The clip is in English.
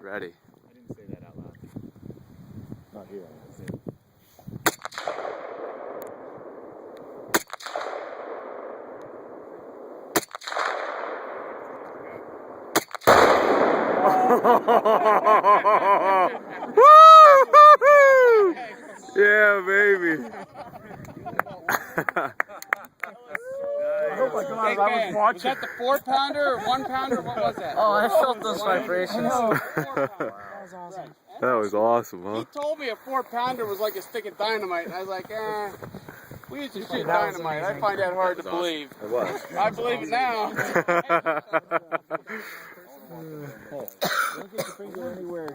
Ready. I didn't say that out loud. Not here. Yeah, baby. I hope I come out. I was watching. Was that the 4-pounder or 1-pounder? What was that? Oh, I felt those vibrations. That was awesome. That was awesome, huh? He told me a 4-pounder was like a stick of dynamite, and I was like, we used to shoot dynamite. I find that hard to believe. It was. I believe it now. Don't get your finger anywhere.